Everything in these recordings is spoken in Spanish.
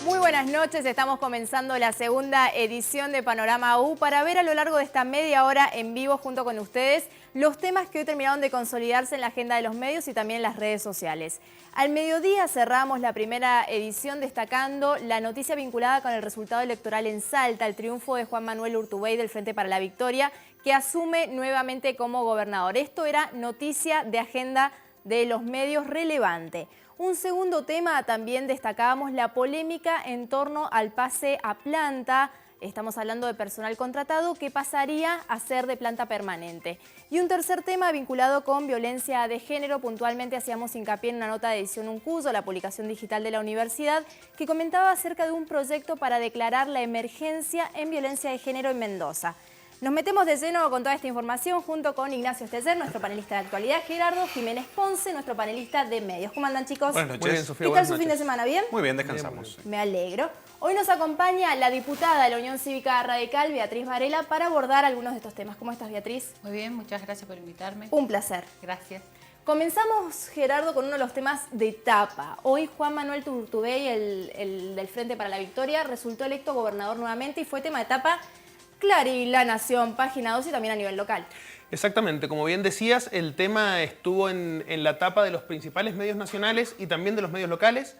Muy buenas noches, estamos comenzando la segunda edición de Panorama U para ver a lo largo de esta media hora en vivo junto con ustedes los temas que hoy terminaron de consolidarse en la agenda de los medios y también en las redes sociales. Al mediodía cerramos la primera edición destacando la noticia vinculada con el resultado electoral en Salta, el triunfo de Juan Manuel Urtubey del Frente para la Victoria, que asume nuevamente como gobernador. Esto era noticia de agenda de los medios relevante. Un segundo tema, también destacábamos la polémica en torno al pase a planta. Estamos hablando de personal contratado que pasaría a ser de planta permanente. Y un tercer tema vinculado con violencia de género. Puntualmente hacíamos hincapié en una nota de edición Uncuyo, la publicación digital de la universidad, que comentaba acerca de un proyecto para declarar la emergencia en violencia de género en Mendoza. Nos metemos de lleno con toda esta información junto con Ignacio Esteller, nuestro panelista de actualidad, Gerardo Jiménez Ponce, nuestro panelista de medios. ¿Cómo andan, chicos? Buenas noches. Muy bien, Sofía, ¿Qué tal su fin de semana? ¿Bien? Muy bien, descansamos. Me alegro. Hoy nos acompaña la diputada de la Unión Cívica Radical, Beatriz Varela, para abordar algunos de estos temas. ¿Cómo estás, Beatriz? Muy bien, muchas gracias por invitarme. Un placer. Gracias. Comenzamos, Gerardo, con uno de los temas de etapa. Hoy Juan Manuel Urtubey, el del Frente para la Victoria, resultó electo gobernador nuevamente y fue tema de etapa Clarín, La Nación, Página 2 y también a nivel local. Exactamente, como bien decías, el tema estuvo en la tapa de los principales medios nacionales y también de los medios locales.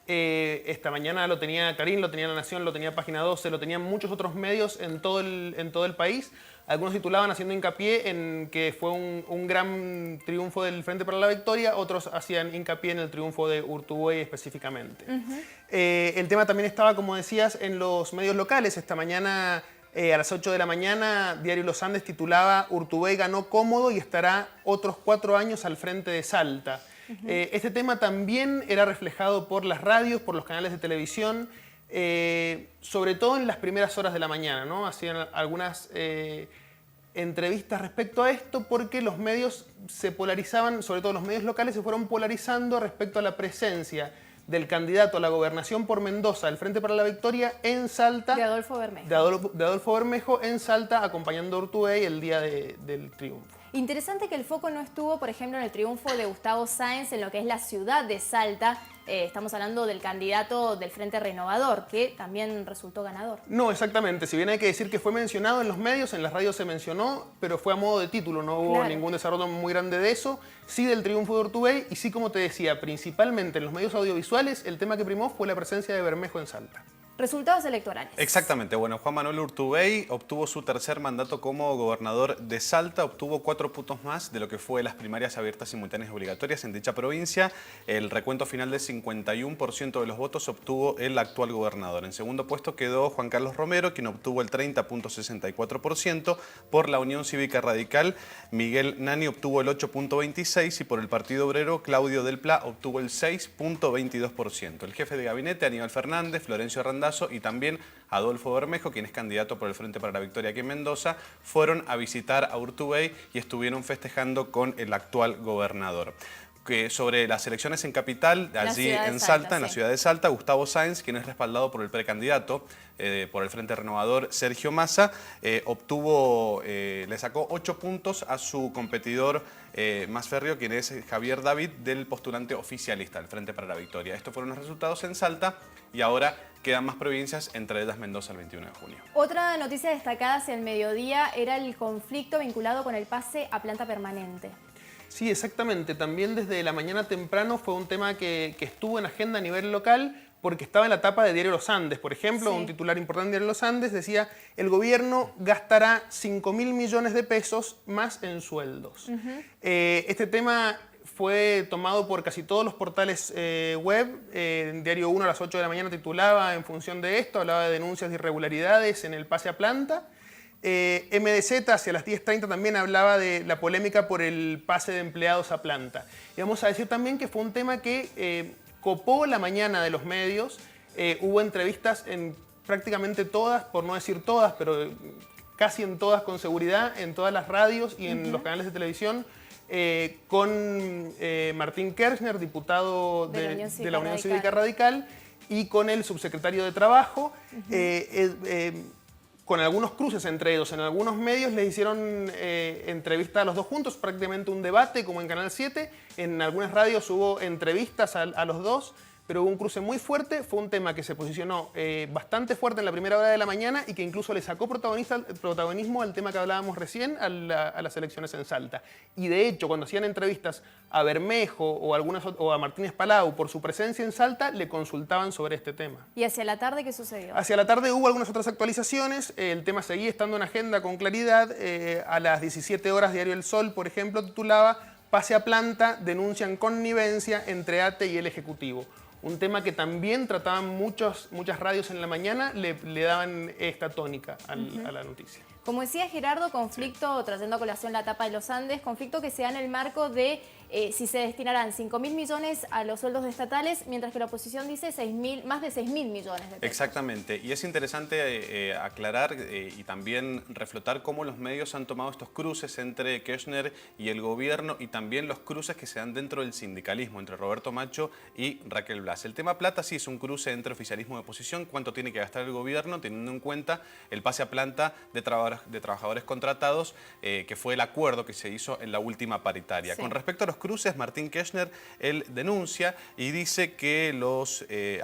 Esta mañana lo tenía Clarín, lo tenía La Nación, lo tenía Página 12, lo tenían muchos otros medios en todo el país. Algunos titulaban haciendo hincapié en que fue un gran triunfo del Frente para la Victoria, otros hacían hincapié en el triunfo de Urtubey específicamente. El tema también estaba, como decías, en los medios locales. Esta mañana, a las 8 de la mañana, Diario Los Andes titulaba "Urtubey ganó cómodo y estará otros 4 años al frente de Salta". Este tema también era reflejado por las radios, por los canales de televisión, sobre todo en las primeras horas de la mañana, ¿no? Hacían algunas entrevistas respecto a esto porque los medios se polarizaban, sobre todo los medios locales se fueron polarizando respecto a la presencia del candidato a la gobernación por Mendoza, del Frente para la Victoria, en Salta. De Adolfo Bermejo. De Adolfo Bermejo en Salta, acompañando a Urtubey el día del triunfo. Interesante que el foco no estuvo, por ejemplo, en el triunfo de Gustavo Sáenz en lo que es la ciudad de Salta. Estamos hablando del candidato del Frente Renovador, que también resultó ganador. No, exactamente. Si bien hay que decir que fue mencionado en los medios, en las radios se mencionó, pero fue a modo de título. No hubo ningún desarrollo muy grande de eso. Sí del triunfo de Urtubey y sí, como te decía, principalmente en los medios audiovisuales, el tema que primó fue la presencia de Bermejo en Salta. Resultados electorales. Exactamente. Bueno, Juan Manuel Urtubey obtuvo su tercer mandato como gobernador de Salta, obtuvo 4 puntos más de lo que fue las primarias abiertas, simultáneas y obligatorias en dicha provincia. El recuento final del 51% de los votos obtuvo el actual gobernador. En segundo puesto quedó Juan Carlos Romero, quien obtuvo el 30.64%. Por la Unión Cívica Radical, Miguel Nani obtuvo el 8.26% y por el Partido Obrero, Claudio Del Pla obtuvo el 6.22%. El jefe de gabinete, Aníbal Fernández, Florencio Arrandazzo y también Adolfo Bermejo, quien es candidato por el Frente para la Victoria aquí en Mendoza, fueron a visitar a Urtubey y estuvieron festejando con el actual gobernador. Sobre las elecciones en Capital, allí en Salta, en la ciudad de Salta, Gustavo Sáenz, quien es respaldado por el precandidato por el Frente Renovador, Sergio Massa, le sacó 8 puntos a su competidor más férreo, quien es Javier David, del postulante oficialista del Frente para la Victoria. Estos fueron los resultados en Salta y ahora quedan más provincias, entre ellas Mendoza el 21 de junio. Otra noticia destacada hacia el mediodía era el conflicto vinculado con el pase a planta permanente. Sí, exactamente. También desde la mañana temprano fue un tema que estuvo en agenda a nivel local porque estaba en la tapa de Diario Los Andes. Por ejemplo, un titular importante de Diario Los Andes decía: el gobierno gastará 5.000 millones de pesos más en sueldos. Este tema fue tomado por casi todos los portales web. En Diario 1 a las 8 de la mañana titulaba en función de esto, hablaba de denuncias de irregularidades en el pase a planta. MDZ hacia las 10:30 también hablaba de la polémica por el pase de empleados a planta. Y vamos a decir también que fue un tema que copó la mañana de los medios. Hubo entrevistas en prácticamente todas, por no decir todas, pero casi en todas con seguridad, en todas las radios y en los canales de televisión, con Martín Kirchner, diputado de la Unión Cívica Radical, y con el subsecretario de Trabajo, con algunos cruces entre ellos. En algunos medios les hicieron entrevistas a los dos juntos, prácticamente un debate como en Canal 7. En algunas radios hubo entrevistas a los dos, pero hubo un cruce muy fuerte. Fue un tema que se posicionó bastante fuerte en la primera hora de la mañana y que incluso le sacó protagonismo al tema que hablábamos recién, a las elecciones en Salta. Y de hecho, cuando hacían entrevistas a Bermejo o a Martínez Palau por su presencia en Salta, le consultaban sobre este tema. ¿Y hacia la tarde qué sucedió? Hacia la tarde hubo algunas otras actualizaciones. El tema seguía estando en agenda con claridad. A las 17 horas, Diario El Sol, por ejemplo, titulaba "Pase a planta, denuncian connivencia entre ATE y el Ejecutivo". Un tema que también trataban muchas radios en la mañana, le daban esta tónica a la noticia. Como decía Gerardo, conflicto, trayendo a colación la tapa de los Andes, conflicto que se da en el marco de si se destinarán 5.000 millones a los sueldos estatales, mientras que la oposición dice más de 6.000 millones de pesos. Exactamente, y es interesante aclarar y también reflotar cómo los medios han tomado estos cruces entre Kirchner y el gobierno y también los cruces que se dan dentro del sindicalismo, entre Roberto Macho y Raquel Blas. El tema plata sí es un cruce entre oficialismo y oposición, cuánto tiene que gastar el gobierno, teniendo en cuenta el pase a planta de trabajadores contratados, que fue el acuerdo que se hizo en la última paritaria. Sí. Con respecto a los cruces, Martín Kirchner, él denuncia y dice que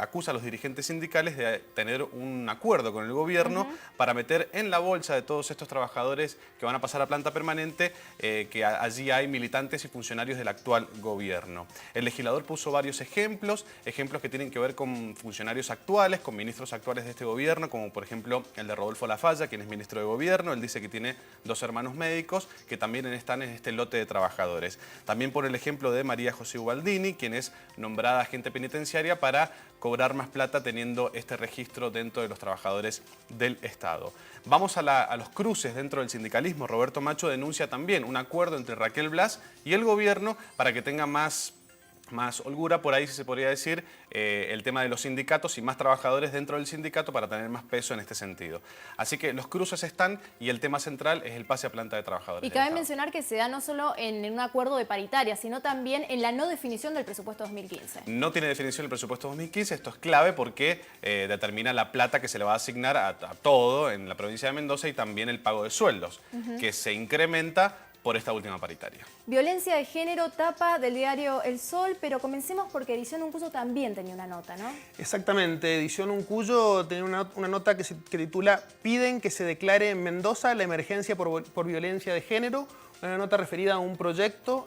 acusa a los dirigentes sindicales de tener un acuerdo con el gobierno para meter en la bolsa de todos estos trabajadores que van a pasar a planta permanente, que allí hay militantes y funcionarios del actual gobierno. El legislador puso varios ejemplos que tienen que ver con funcionarios actuales, con ministros actuales de este gobierno, como por ejemplo el de Rodolfo Lafalla, quien es ministro de gobierno. Él dice que tiene 2 hermanos médicos que también están en este lote de trabajadores. También por el ejemplo de María José Ubaldini, quien es nombrada agente penitenciaria para cobrar más plata teniendo este registro dentro de los trabajadores del Estado. Vamos a los cruces dentro del sindicalismo. Roberto Macho denuncia también un acuerdo entre Raquel Blas y el gobierno para que tenga más holgura, por ahí si se podría decir, el tema de los sindicatos y más trabajadores dentro del sindicato para tener más peso en este sentido. Así que los cruces están y el tema central es el pase a planta de trabajadores. Y cabe mencionar que se da no solo en un acuerdo de paritaria, sino también en la no definición del presupuesto 2015. No tiene definición el presupuesto 2015, esto es clave porque determina la plata que se le va a asignar a todo en la provincia de Mendoza y también el pago de sueldos, que se incrementa por esta última paritaria. Violencia de género, tapa del diario El Sol, pero comencemos porque Edición Uncuyo también tenía una nota, ¿no? Exactamente, Edición Uncuyo tenía una nota que titula "Piden que se declare en Mendoza la emergencia por violencia de género", una nota referida a un proyecto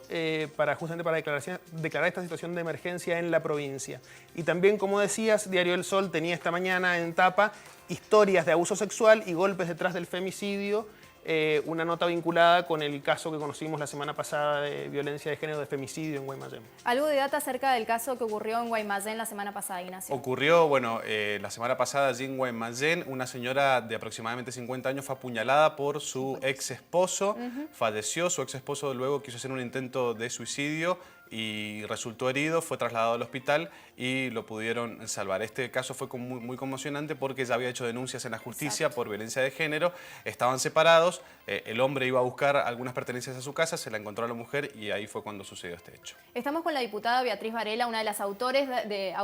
justamente para declarar esta situación de emergencia en la provincia. Y también, como decías, Diario El Sol tenía esta mañana en tapa "Historias de abuso sexual y golpes detrás del femicidio", una nota vinculada con el caso que conocimos la semana pasada de violencia de género, de femicidio en Guaymallén. Algo de data acerca del caso que ocurrió en Guaymallén la semana pasada, Ignacio. Ocurrió, la semana pasada allí en Guaymallén, una señora de aproximadamente 50 años fue apuñalada por su ex esposo, falleció, su ex esposo luego quiso hacer un intento de suicidio y resultó herido, fue trasladado al hospital y lo pudieron salvar. Este caso fue muy conmocionante porque ya había hecho denuncias en la justicia por violencia de género, estaban separados, el hombre iba a buscar algunas pertenencias a su casa, se la encontró a la mujer y ahí fue cuando sucedió este hecho. Estamos con la diputada Beatriz Varela, una de las autoras de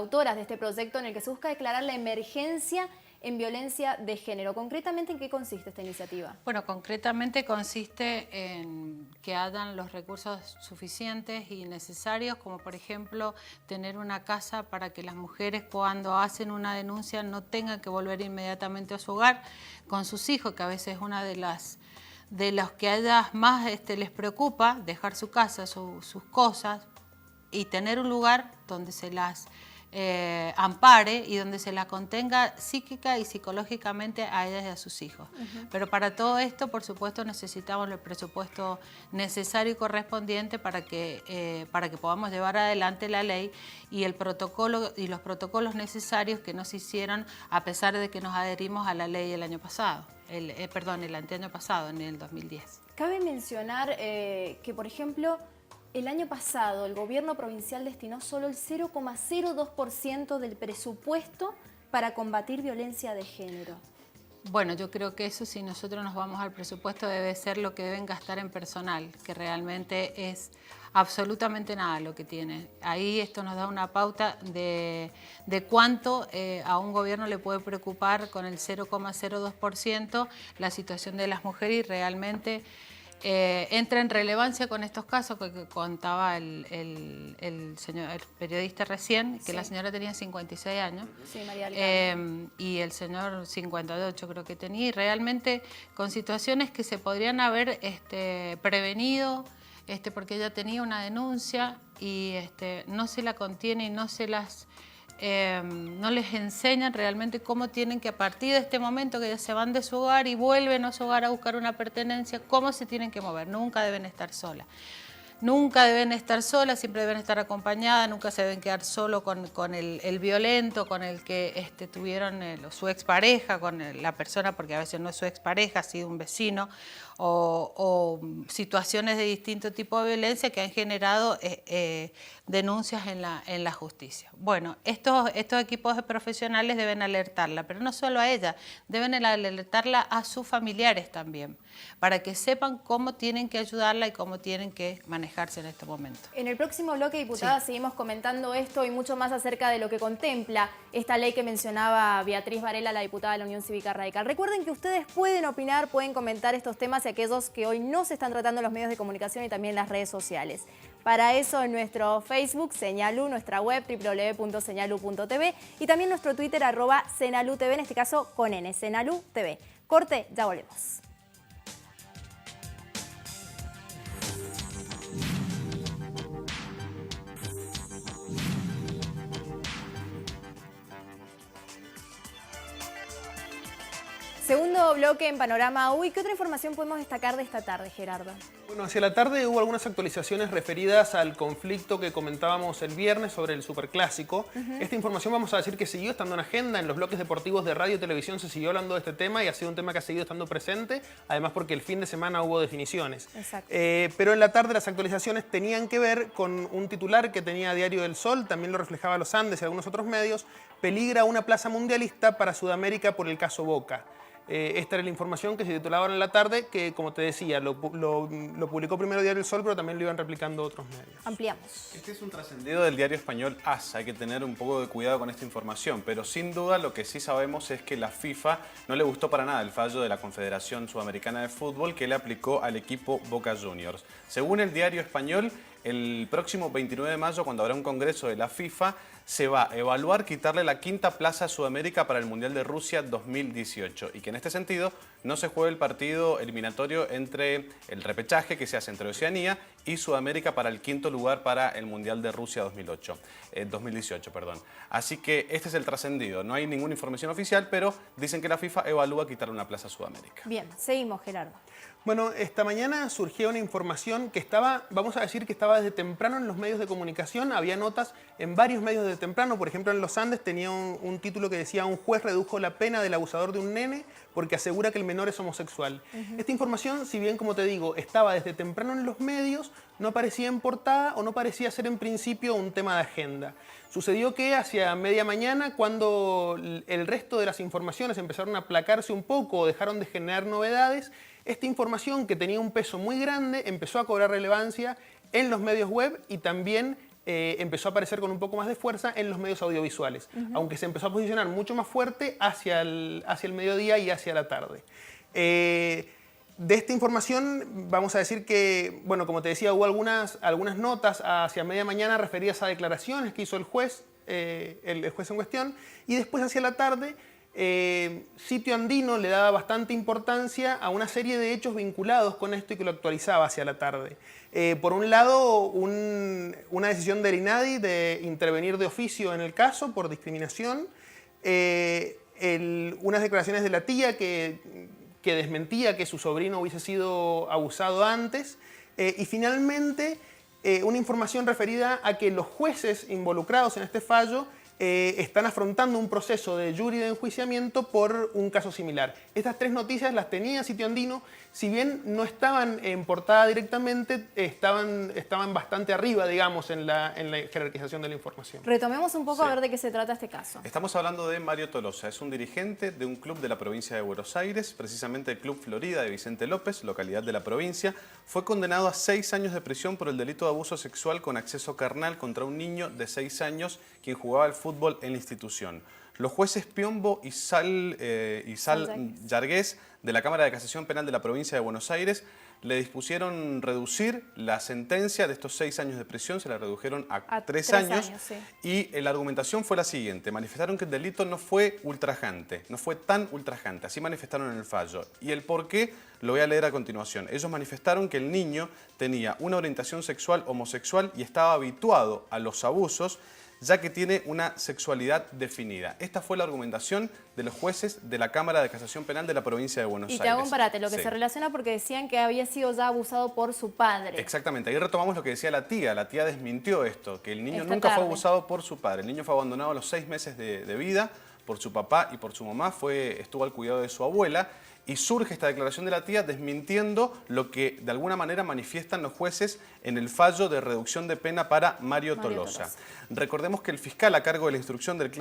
este proyecto en el que se busca declarar la emergencia en violencia de género. ¿Concretamente en qué consiste esta iniciativa? Bueno, concretamente consiste en que hayan los recursos suficientes y necesarios, como por ejemplo tener una casa para que las mujeres cuando hacen una denuncia no tengan que volver inmediatamente a su hogar con sus hijos, que a veces es una de los que a ellas más les preocupa, dejar su casa, sus cosas, y tener un lugar donde se las ampare y donde se la contenga psíquica y psicológicamente a ellas y a sus hijos. Pero para todo esto, por supuesto, necesitamos el presupuesto necesario y correspondiente para que podamos llevar adelante la ley y el protocolo y los protocolos necesarios que nos hicieron a pesar de que nos adherimos a la ley el año pasado, el anteaño pasado, en el 2010. Cabe mencionar que, por ejemplo, El año pasado el gobierno provincial destinó solo el 0,02% del presupuesto para combatir violencia de género. Bueno, yo creo que eso, si nosotros nos vamos al presupuesto, debe ser lo que deben gastar en personal, que realmente es absolutamente nada lo que tiene. Ahí esto nos da una pauta de cuánto a un gobierno le puede preocupar con el 0,02% la situación de las mujeres, y realmente entra en relevancia con estos casos que contaba el periodista recién, que sí. La señora tenía 56 años, sí, María y el señor 58 creo que tenía, y realmente con situaciones que se podrían haber prevenido, porque ella tenía una denuncia y no se la contiene y no se las... no les enseñan realmente cómo tienen que, a partir de este momento que ya se van de su hogar y vuelven a su hogar a buscar una pertenencia, cómo se tienen que mover. Nunca deben estar solas. Nunca deben estar solas, siempre deben estar acompañadas, nunca se deben quedar solo con el violento, con el que tuvieron su expareja, con la persona, porque a veces no es su expareja, ha sido un vecino, o situaciones de distinto tipo de violencia que han generado denuncias en la justicia. Bueno, estos equipos de profesionales deben alertarla, pero no solo a ella, deben alertarla a sus familiares también, para que sepan cómo tienen que ayudarla y cómo tienen que manejarse en este momento. En el próximo bloque, diputada, sí, seguimos comentando esto y mucho más acerca de lo que contempla esta ley que mencionaba Beatriz Varela, la diputada de la Unión Cívica Radical. Recuerden que ustedes pueden opinar, pueden comentar estos temas y aquellos que hoy no se están tratando en los medios de comunicación y también en las redes sociales. Para eso en nuestro Facebook, Señalú, nuestra web www.señalu.tv y también nuestro Twitter @SeñaluTV, en este caso con N, SeñaluTV. Corte, ya volvemos. Segundo bloque en Panorama Uy. ¿Qué otra información podemos destacar de esta tarde, Gerardo? Bueno, hacia la tarde hubo algunas actualizaciones referidas al conflicto que comentábamos el viernes sobre el Superclásico. Esta información vamos a decir que siguió estando en agenda, en los bloques deportivos de radio y televisión se siguió hablando de este tema y ha sido un tema que ha seguido estando presente, además porque el fin de semana hubo definiciones. Exacto. Pero en la tarde las actualizaciones tenían que ver con un titular que tenía Diario del Sol, también lo reflejaba Los Andes y algunos otros medios: peligra una plaza mundialista para Sudamérica por el caso Boca. Esta era la información que se titulaba en la tarde, que como te decía, lo publicó primero Diario El Sol, pero también lo iban replicando otros medios. Ampliamos. Este es un trascendido del diario español AS, hay que tener un poco de cuidado con esta información, pero sin duda lo que sí sabemos es que la FIFA no le gustó para nada el fallo de la Confederación Sudamericana de Fútbol que le aplicó al equipo Boca Juniors. Según el diario español, el próximo 29 de mayo, cuando habrá un congreso de la FIFA, se va a evaluar quitarle la quinta plaza a Sudamérica para el Mundial de Rusia 2018 y que en este sentido no se juegue el partido eliminatorio entre el repechaje que se hace entre Oceanía y Sudamérica para el quinto lugar para el Mundial de Rusia 2018. Así que este es el trascendido. No hay ninguna información oficial, pero dicen que la FIFA evalúa quitarle una plaza a Sudamérica. Bien, seguimos, Gerardo. Bueno, esta mañana surgió una información que estaba, vamos a decir que estaba desde temprano en los medios de comunicación. Había notas en varios medios desde temprano. Por ejemplo, en Los Andes tenía un título que decía: un juez redujo la pena del abusador de un nene porque asegura que el menor es homosexual. Esta información, si bien, como te digo, estaba desde temprano en los medios, no aparecía en portada o no parecía ser en principio un tema de agenda. Sucedió que hacia media mañana, cuando el resto de las informaciones empezaron a aplacarse un poco o dejaron de generar novedades, esta información, que tenía un peso muy grande, empezó a cobrar relevancia en los medios web y también empezó a aparecer con un poco más de fuerza en los medios audiovisuales, aunque se empezó a posicionar mucho más fuerte hacia el mediodía y hacia la tarde. De esta información vamos a decir que, bueno, como te decía, hubo algunas notas hacia media mañana referidas a declaraciones que hizo el juez en cuestión, y después hacia la tarde Sitio Andino le daba bastante importancia a una serie de hechos vinculados con esto y que lo actualizaba hacia la tarde. Por un lado, una decisión del INADI de intervenir de oficio en el caso por discriminación, unas declaraciones de la tía que desmentía que su sobrino hubiese sido abusado antes, y finalmente una información referida a que los jueces involucrados en este fallo están afrontando un proceso de jury de enjuiciamiento por un caso similar. Estas 3 noticias las tenía Sitio Andino, si bien no estaban en portada directamente, estaban bastante arriba, digamos, en la jerarquización de la información. Retomemos un poco Sí. a ver de qué se trata este caso. Estamos hablando de Mario Tolosa, es un dirigente de un club de la provincia de Buenos Aires, precisamente el Club Florida de Vicente López, localidad de la provincia. Fue condenado a 6 años de prisión por el delito de abuso sexual con acceso carnal contra un niño de 6 años quien jugaba al fútbol en la institución. Los jueces Piombo y Sal Yargués de la Cámara de Casación Penal de la provincia de Buenos Aires le dispusieron reducir la sentencia de estos 6 años de prisión, se la redujeron a 3 años. Sí. Y la argumentación fue la siguiente: manifestaron que el delito no fue ultrajante, no fue tan ultrajante, así manifestaron en el fallo. Y el por qué lo voy a leer a continuación. Ellos manifestaron que el niño tenía una orientación sexual homosexual y estaba habituado a los abusos, ya que tiene una sexualidad definida. Esta fue la argumentación de los jueces de la Cámara de Casación Penal de la provincia de Buenos Aires. Y te hago un parate, lo que Sí. se relaciona porque decían que había sido ya abusado por su padre. Exactamente, ahí retomamos lo que decía la tía desmintió esto, que el niño Esta nunca fue tarde. abusado por su padre. El niño fue abandonado a los 6 meses de vida por su papá y por su mamá, estuvo al cuidado de su abuela. Y surge esta declaración de la tía desmintiendo lo que de alguna manera manifiestan los jueces en el fallo de reducción de pena para Mario Tolosa. Recordemos que el fiscal a cargo de la instrucción del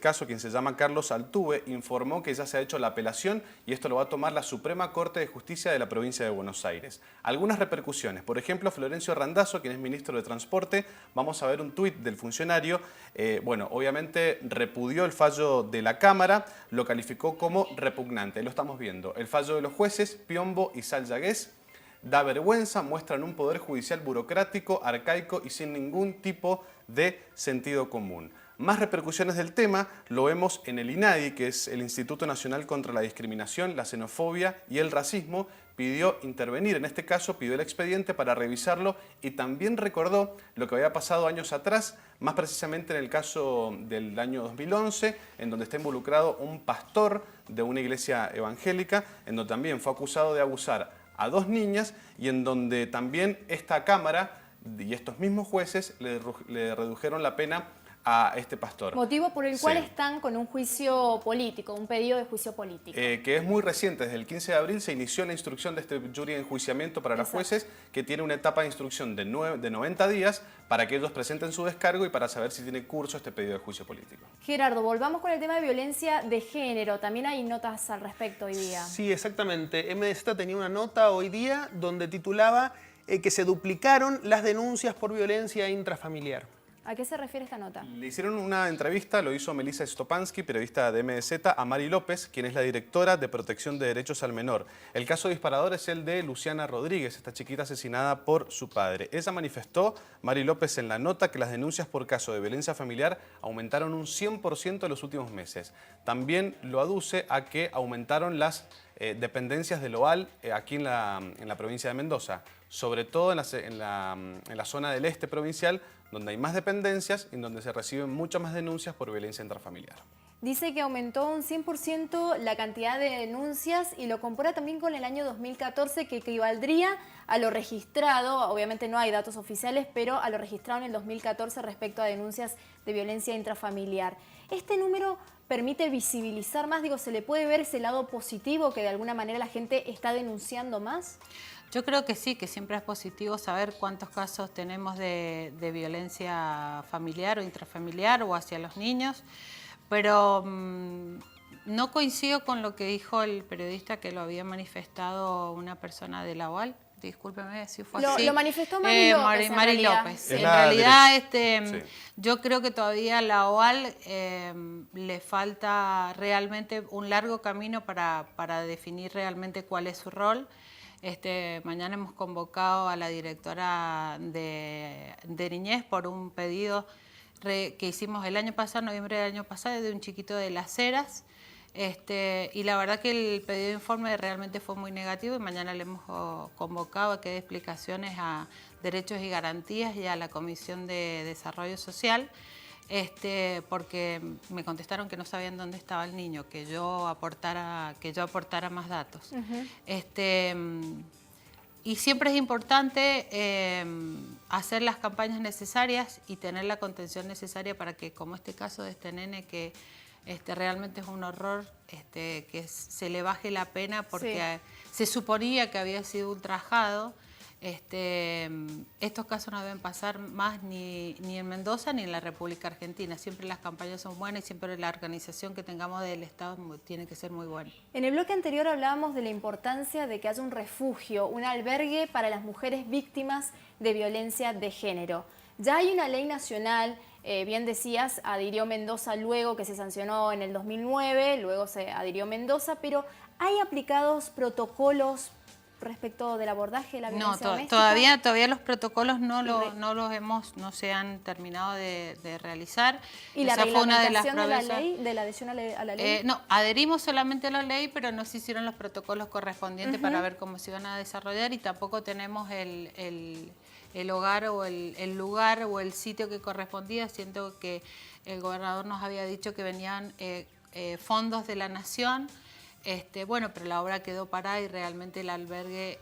caso, quien se llama Carlos Altuve, informó que ya se ha hecho la apelación y esto lo va a tomar la Suprema Corte de Justicia de la provincia de Buenos Aires. Algunas repercusiones, por ejemplo, Florencio Randazzo, quien es ministro de Transporte, vamos a ver un tuit del funcionario, obviamente repudió el fallo de la Cámara, lo calificó como repugnante, lo estamos viendo. El fallo de los jueces Piombo y Sal Yargués da vergüenza, muestran un poder judicial burocrático, arcaico y sin ningún tipo de sentido común. Más repercusiones del tema lo vemos en el INADI, que es el Instituto Nacional contra la Discriminación, la Xenofobia y el Racismo. Pidió intervenir, en este caso pidió el expediente para revisarlo y también recordó lo que había pasado años atrás, más precisamente en el caso del año 2011, en donde está involucrado un pastor de una iglesia evangélica, en donde también fue acusado de abusar a 2 niñas y en donde también esta Cámara y estos mismos jueces le redujeron la pena a este pastor. Motivo por el cual Sí. están con un juicio político, un pedido de juicio político. Que es muy reciente, desde el 15 de abril se inició la instrucción de este jury de enjuiciamiento para los jueces, que tiene una etapa de instrucción de 90 días para que ellos presenten su descargo y para saber si tiene curso este pedido de juicio político. Gerardo, volvamos con el tema de violencia de género. También hay notas al respecto hoy día. Sí, exactamente. MDZ tenía una nota hoy día donde titulaba que se duplicaron las denuncias por violencia intrafamiliar. ¿A qué se refiere esta nota? Le hicieron una entrevista, lo hizo Melissa Stopansky, periodista de MDZ, a Mari López, quien es la directora de Protección de Derechos al Menor. El caso disparador es el de Luciana Rodríguez, esta chiquita asesinada por su padre. Ella manifestó, Mari López, en la nota, que las denuncias por caso de violencia familiar aumentaron un 100% en los últimos meses. También lo aduce a que aumentaron las dependencias del OAL aquí en la provincia de Mendoza, sobre todo en la zona del este provincial, donde hay más dependencias y donde se reciben muchas más denuncias por violencia intrafamiliar. Dice que aumentó un 100% la cantidad de denuncias y lo compara también con el año 2014, que equivaldría a lo registrado, obviamente no hay datos oficiales, pero a lo registrado en el 2014 respecto a denuncias de violencia intrafamiliar. ¿Este número permite visibilizar más? Digo, ¿se le puede ver ese lado positivo que de alguna manera la gente está denunciando más? Yo creo que sí, que siempre es positivo saber cuántos casos tenemos de violencia familiar o intrafamiliar o hacia los niños, pero no coincido con lo que dijo el periodista que lo había manifestado una persona de la UAL. Discúlpeme si fue así. Lo manifestó Mari López, en Mari realidad. López. Es En la realidad, sí. yo creo que todavía a la OAL le falta realmente un largo camino para definir realmente cuál es su rol. Mañana hemos convocado a la directora de Niñez por un pedido que hicimos el año pasado, noviembre del año pasado, de un chiquito de Las Heras. Y la verdad que el pedido de informe realmente fue muy negativo y mañana le hemos convocado a que dé explicaciones a Derechos y Garantías y a la Comisión de Desarrollo Social, porque me contestaron que no sabían dónde estaba el niño, que yo aportara más datos. Y siempre es importante hacer las campañas necesarias y tener la contención necesaria para que, como este caso de este nene que realmente es un horror, que se le baje la pena porque se suponía que había sido ultrajado. Estos casos no deben pasar más ni en Mendoza ni en la República Argentina. Siempre las campañas son buenas y siempre la organización que tengamos del Estado tiene que ser muy buena. En el bloque anterior hablábamos de la importancia de que haya un refugio, un albergue para las mujeres víctimas de violencia de género. Ya hay una ley nacional, bien decías, adhirió Mendoza luego, que se sancionó en el 2009, luego se adhirió Mendoza, pero ¿hay aplicados protocolos respecto del abordaje de la violencia doméstica? Todavía los protocolos no se han terminado de realizar. ¿Y la reglamentación de la ley, de la adhesión a la ley? No, adherimos solamente a la ley, pero no se hicieron los protocolos correspondientes para ver cómo se iban a desarrollar, y tampoco tenemos el hogar o el lugar o el sitio que correspondía. Siento que el gobernador nos había dicho que venían fondos de la nación. Bueno, pero la obra quedó parada y realmente el albergue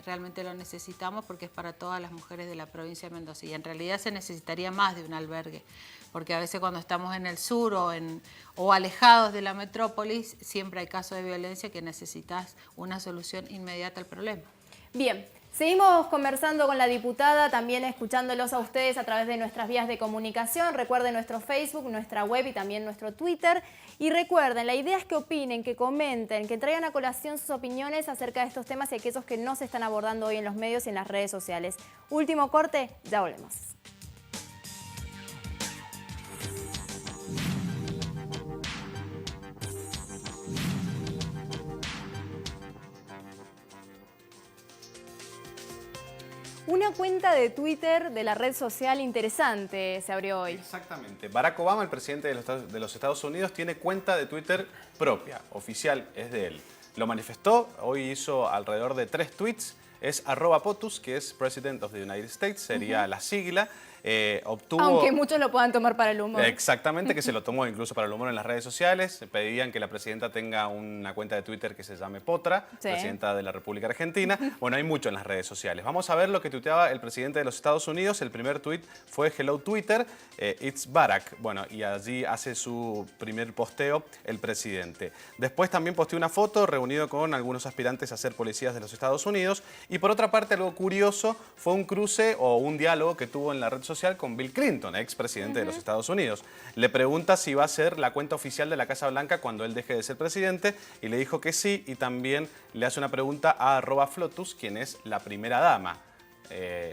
realmente lo necesitamos porque es para todas las mujeres de la provincia de Mendoza. Y en realidad se necesitaría más de un albergue, porque a veces cuando estamos en el sur o alejados de la metrópolis, siempre hay casos de violencia que necesitas una solución inmediata al problema. Bien. Seguimos conversando con la diputada, también escuchándolos a ustedes a través de nuestras vías de comunicación. Recuerden nuestro Facebook, nuestra web y también nuestro Twitter. Y recuerden, la idea es que opinen, que comenten, que traigan a colación sus opiniones acerca de estos temas y aquellos que no se están abordando hoy en los medios y en las redes sociales. Último corte, ya volvemos. Una cuenta de Twitter de la red social interesante se abrió hoy. Exactamente. Barack Obama, el presidente de los Estados Unidos, tiene cuenta de Twitter propia, oficial, es de él. Lo manifestó, hoy hizo alrededor de 3 tweets. Es @POTUS, que es President of the United States, sería la sigla. Aunque muchos lo puedan tomar para el humor. Exactamente, que se lo tomó incluso para el humor en las redes sociales. Pedían que la presidenta tenga una cuenta de Twitter que se llame Potra, presidenta de la República Argentina. Bueno, hay mucho en las redes sociales. Vamos a ver lo que tuiteaba el presidente de los Estados Unidos. El primer tuit fue Hello Twitter, it's Barack. Bueno, y allí hace su primer posteo el presidente. Después también posteó una foto reunido con algunos aspirantes a ser policías de los Estados Unidos. Y por otra parte, algo curioso fue un cruce o un diálogo que tuvo en la red social con Bill Clinton, expresidente de los Estados Unidos. Le pregunta si va a ser la cuenta oficial de la Casa Blanca cuando él deje de ser presidente y le dijo que sí, y también le hace una pregunta a @Flotus, quien es la primera dama,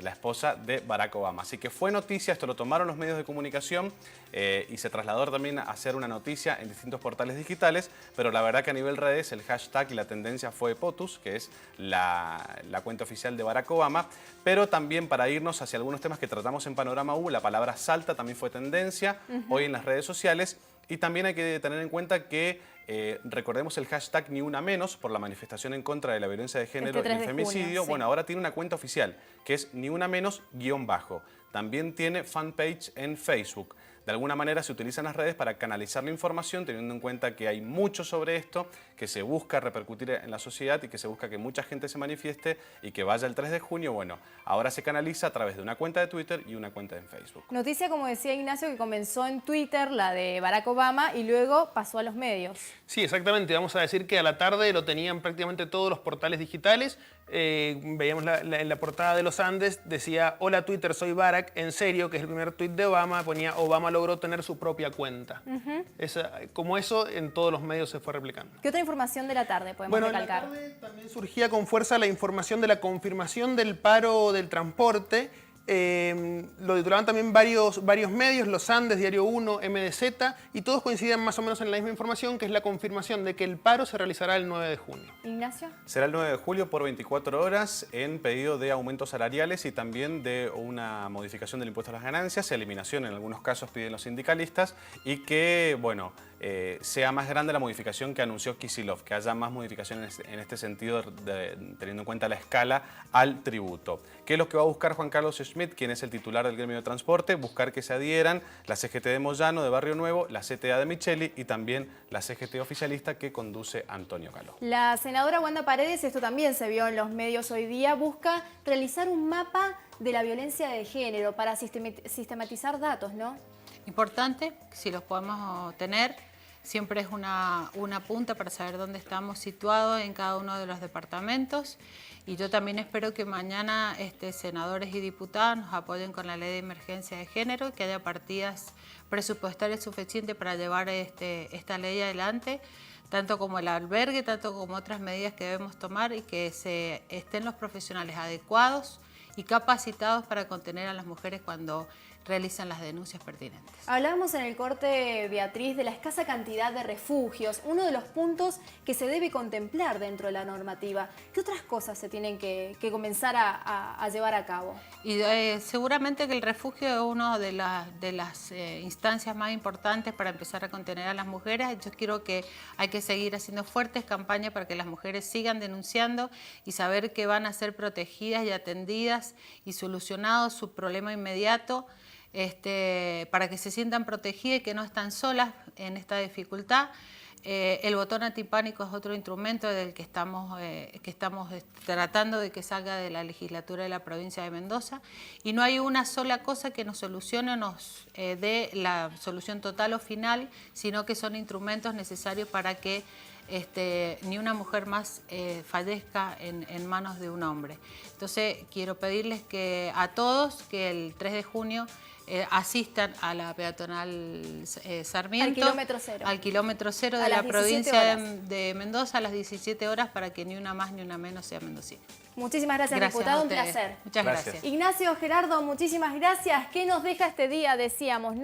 la esposa de Barack Obama. Así que fue noticia, esto lo tomaron los medios de comunicación y se trasladó también a hacer una noticia en distintos portales digitales, pero la verdad que a nivel redes el hashtag y la tendencia fue POTUS, que es la cuenta oficial de Barack Obama, pero también para irnos hacia algunos temas que tratamos en Panorama U, la palabra Salta también fue tendencia hoy en las redes sociales, y también hay que tener en cuenta que recordemos el hashtag Ni Una Menos por la manifestación en contra de la violencia de género y el femicidio. Bueno, ahora tiene una cuenta oficial que es Ni Una Menos _. También tiene fanpage en Facebook. De alguna manera se utilizan las redes para canalizar la información, teniendo en cuenta que hay mucho sobre esto, que se busca repercutir en la sociedad y que se busca que mucha gente se manifieste y que vaya el 3 de junio. Bueno, ahora se canaliza a través de una cuenta de Twitter y una cuenta en Facebook. Noticia, como decía Ignacio, que comenzó en Twitter, la de Barack Obama, y luego pasó a los medios. Sí, exactamente. Vamos a decir que a la tarde lo tenían prácticamente todos los portales digitales. Veíamos en la portada de los Andes, decía: hola Twitter, soy Barack, en serio, que es el primer tweet de Obama. Ponía: Obama logró tener su propia cuenta. Como eso, en todos los medios se fue replicando. ¿Qué otra información de la tarde podemos recalcar? En la tarde también surgía con fuerza la información de la confirmación del paro del transporte. Lo titulaban también varios medios, Los Andes, Diario 1, MDZ, y todos coincidían más o menos en la misma información, que es la confirmación de que el paro se realizará el 9 de junio. Ignacio. Será el 9 de julio por 24 horas en pedido de aumentos salariales y también de una modificación del impuesto a las ganancias, eliminación en algunos casos piden los sindicalistas, y que, bueno, sea más grande la modificación que anunció Kicillof, que haya más modificaciones en este sentido, teniendo en cuenta la escala al tributo. ¿Qué es lo que va a buscar Juan Carlos Schmidt, quien es el titular del gremio de transporte? Buscar que se adhieran la CGT de Moyano, de Barrio Nuevo, la CTA de Micheli y también la CGT oficialista que conduce Antonio Caló. La senadora Wanda Paredes, esto también se vio en los medios hoy día, busca realizar un mapa de la violencia de género para sistematizar datos, ¿no? Importante, si los podemos tener, siempre es una punta para saber dónde estamos situados en cada uno de los departamentos. Y yo también espero que mañana senadores y diputados nos apoyen con la ley de emergencia de género, que haya partidas presupuestarias suficientes para llevar esta ley adelante, tanto como el albergue, tanto como otras medidas que debemos tomar, y que estén los profesionales adecuados y capacitados para contener a las mujeres cuando realizan las denuncias pertinentes. Hablábamos en el corte, Beatriz, de la escasa cantidad de refugios, uno de los puntos que se debe contemplar dentro de la normativa. ¿Qué otras cosas se tienen que comenzar a llevar a cabo? Y seguramente que el refugio es una de las instancias más importantes para empezar a contener a las mujeres. Yo creo que hay que seguir haciendo fuertes campañas para que las mujeres sigan denunciando y saber que van a ser protegidas y atendidas y solucionado su problema inmediato, para que se sientan protegidas y que no están solas en esta dificultad. El botón antipánico es otro instrumento del que estamos tratando de que salga de la legislatura de la provincia de Mendoza, y no hay una sola cosa que nos solucione o nos dé la solución total o final, sino que son instrumentos necesarios para que ni una mujer más fallezca en manos de un hombre. Entonces quiero pedirles a todos que el 3 de junio asistan a la peatonal Sarmiento. Al kilómetro cero de la provincia de Mendoza a las 17 horas, para que ni una más ni una menos sea mendocina. Muchísimas gracias, diputado, un placer. Muchas gracias. Ignacio, Gerardo, muchísimas gracias. ¿Qué nos deja este día? Decíamos,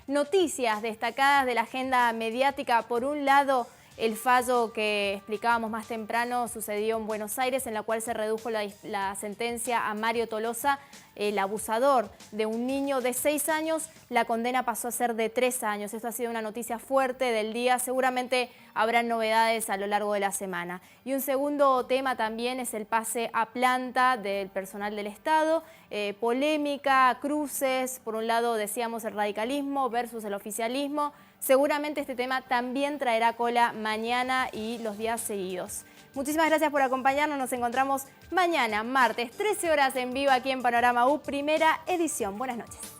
noticias destacadas de la agenda mediática. Por un lado, el fallo que explicábamos más temprano sucedió en Buenos Aires, en la cual se redujo la sentencia a Mario Tolosa, el abusador de un niño de 6 años. La condena pasó a ser de 3 años. Esto ha sido una noticia fuerte del día. Seguramente habrán novedades a lo largo de la semana. Y un segundo tema también es el pase a planta del personal del Estado. Polémica, cruces. Por un lado decíamos el radicalismo versus el oficialismo. Seguramente este tema también traerá cola mañana y los días seguidos. Muchísimas gracias por acompañarnos. Nos encontramos mañana, martes, 13 horas en vivo aquí en Panorama U, primera edición. Buenas noches.